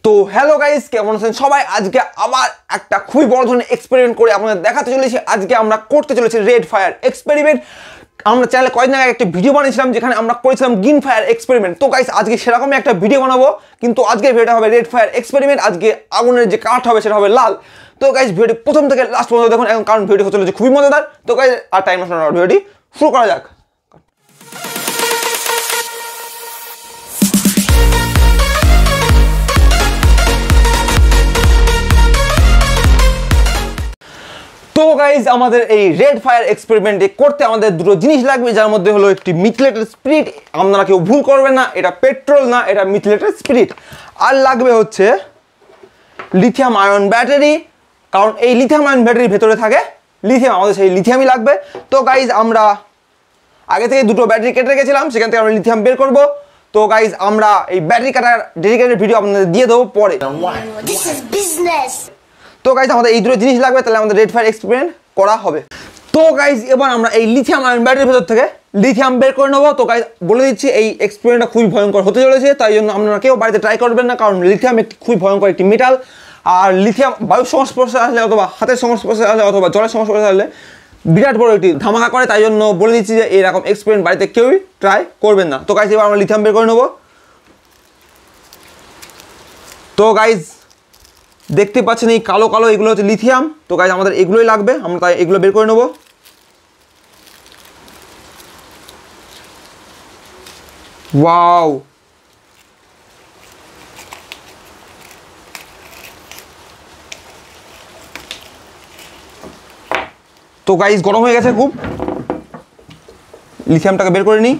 তো hello guys, কেমন আছেন সবাই? আজকে আবার একটা খুবই বড় ধরনের এক্সপেরিমেন্ট করে আপনাদের দেখাতে চলেছি। আজকে আমরা করতে চলেছি রেড ফায়ার এক্সপেরিমেন্ট। আমরা চ্যানেলে কয়েকদিন আগে একটা ভিডিও বানিয়েছিলাম যেখানে আমরা করেছিলাম গ্রিন ফায়ার এক্সপেরিমেন্ট। তো গাইস আজকে সেরকমই একটা ভিডিও বানাবো, কিন্তু আজকের ভিডিওটা হবে রেড ফায়ার এক্সপেরিমেন্ট। আজকে আগুনের যে কাঠটা হবে সেটা হবে লাল। তো গাইস ভিডিওটি প্রথম থেকে লাস্ট পর্যন্ত দেখুন, এখন কারণ ভিডিও হতে চলেছে খুবই মজাদার। তো গাইস আর টাইম নষ্ট না করে ভিডিওটি শুরু করা যাক। তো গাইজ আমাদের এই রেড ফায়ার এক্সপেরিমেন্টে করতে আমাদের দুটো জিনিস লাগবে, যার মধ্যে হলো একটি মিথিলেটেড স্পিরিট। আপনারা কেউ ভুল করবেন না, এটা পেট্রোল না, এটা মিথিলেটেড স্পিরিট। আর লাগবে হচ্ছে লিথিয়াম আয়ন ব্যাটারি, কারণ এই লিথিয়াম আয়ন ব্যাটারির ভেতরে থাকে লিথিয়াম, আমাদের সেই লিথিয়ামই লাগবে। তো গাইজ আমরা আগে থেকে দুটো ব্যাটারি কেটে রেখেছিলাম, সেখান থেকে আমরা লিথিয়াম বের করবো। তো গাইজ আমরা এই ব্যাটারি কাটার ডেডিকেটেড ভিডিও আপনাদের দিয়ে দেবো পরে। তো গাইজ আমাদের এই দুটো জিনিস লাগবে, তাহলে আমাদের রেড ফায়ার এক্সপেরিমেন্ট করা হবে। তো গাইজ এবার আমরা এই লিথিয়াম আয়ন ব্যাটারির ভেতর থেকে লিথিয়াম বের করে নেবো। তো গাইজ বলে দিচ্ছি, এই এক্সপেরিমেন্টটা খুবই ভয়ঙ্কর হতে চলেছে, তাই জন্য আপনারা কেউ বাড়িতে ট্রাই করবেন না, কারণ লিথিয়াম একটি খুবই ভয়ঙ্কর একটি মেটাল। আর লিথিয়াম বায়ুর সংস্পর্শে আসলে অথবা হাতের সংস্পর্শে আসলে অথবা জলের সংস্পর্শে আসলে বিরাট বড় একটি ধামাকা করে, তাই জন্য বলে দিচ্ছি যে এরকম এক্সপেরিমেন্ট বাড়িতে কেউই ট্রাই করবেন না। তো গাইজ এবার আমরা লিথিয়াম বের করে নেবো। তো গাইজ দেখতে পাচ্ছেন এই কালো কালো এগুলো হচ্ছে লিথিয়াম। তো গাইজ আমাদের এগুলোই লাগবে, আমরা তাই এগুলো বের করে নেব। ওয়াও, তো গাইজ গরম হয়ে গেছে খুব, লিথিয়ামটাকে বের করে নিই।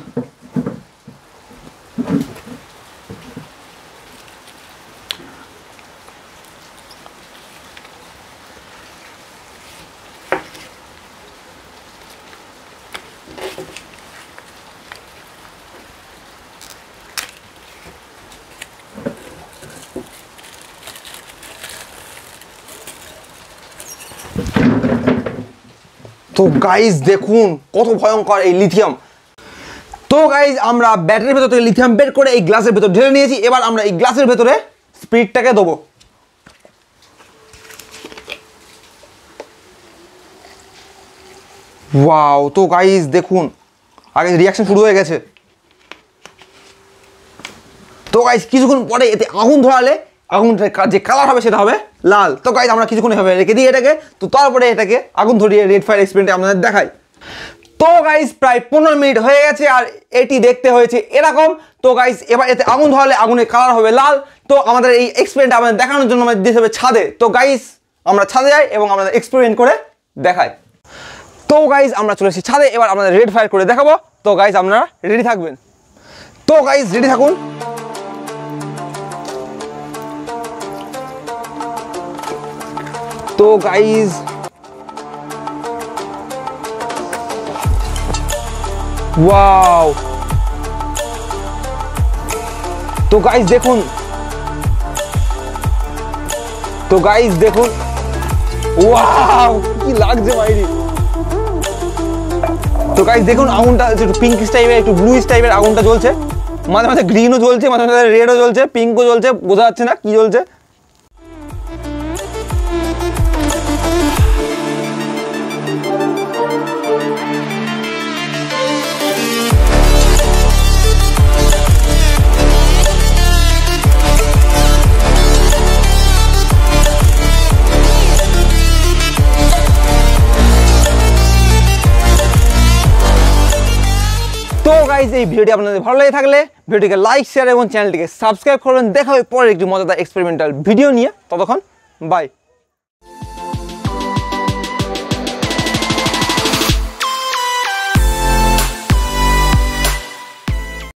তো গাইজ দেখুন কত ভয়ঙ্কর এই লিথিয়াম। তো গাইজ আমরা ব্যাটারির ভেতর থেকে লিথিয়াম বের করে এই গ্লাসের ভেতর ঢেলে নিয়েছি। এবার আমরা এই গ্লাসের ভেতরে স্পিরিটটাকে দেবো। ওয়াও, তো গাইজ দেখুন আগে রিয়াকশন শুরু হয়ে গেছে। তো গাইজ কিছুক্ষণ পরে এতে আগুন ধরালে আগুনটা যে কালার হবে সেটা হবে লাল। তো গাইজ আমরা কিছুক্ষণ এভাবে রেখে দিই এটাকে, তো তারপরে এটাকে আগুন ধরিয়ে রেড ফায়ার এক্সপেরিমেন্টে আপনাদের দেখাই। তো গাইজ প্রায় 15 মিনিট হয়ে গেছে আর এটি দেখতে হয়েছে এরকম। তো গাইজ এবার এতে আগুন ধরালে আগুনের কালার হবে লাল। তো আমাদের এই এক্সপেরিমেন্ট আপনাদের দেখানোর জন্য আমাদের দিতে হবে ছাদে। তো গাইজ আমরা ছাদে যাই এবং আমাদের এক্সপেরিমেন্ট করে দেখাই। তো গাইজ আমরা চলে এসেছি ছাদে, এবার আমাদের রেড ফায়ার করে দেখাবো। তো গাইজ আপনারা রেডি থাকবেন। তো গাইজ রেডি থাকুন। তো গাইজ ওয়াও, তো গাইজ দেখুন, তো গাইজ দেখুন ওয়াও কি লাগছে বাইরে। তো গাইজ দেখুন আগুনটা একটু পিঙ্কিশ টাইপের, একটু ব্লুইশ টাইপের আগুনটা জ্বলছে, মাঝে মাঝে গ্রিনও জ্বলছে, মাঝে মাঝে রেডও জ্বলছে, পিঙ্কও জ্বলছে, বোঝা যাচ্ছে না কি জ্বলছে। তো গাইজ এই ভিডিওটি আপনাদের ভালো লেগে থাকলে ভিডিওটিকে লাইক, শেয়ার এবং চ্যানেলটিকে সাবস্ক্রাইব করবেন। দেখা হবে পরের একটি মজাদার এক্সপেরিমেন্টাল ভিডিও নিয়ে। ততক্ষণ বাই।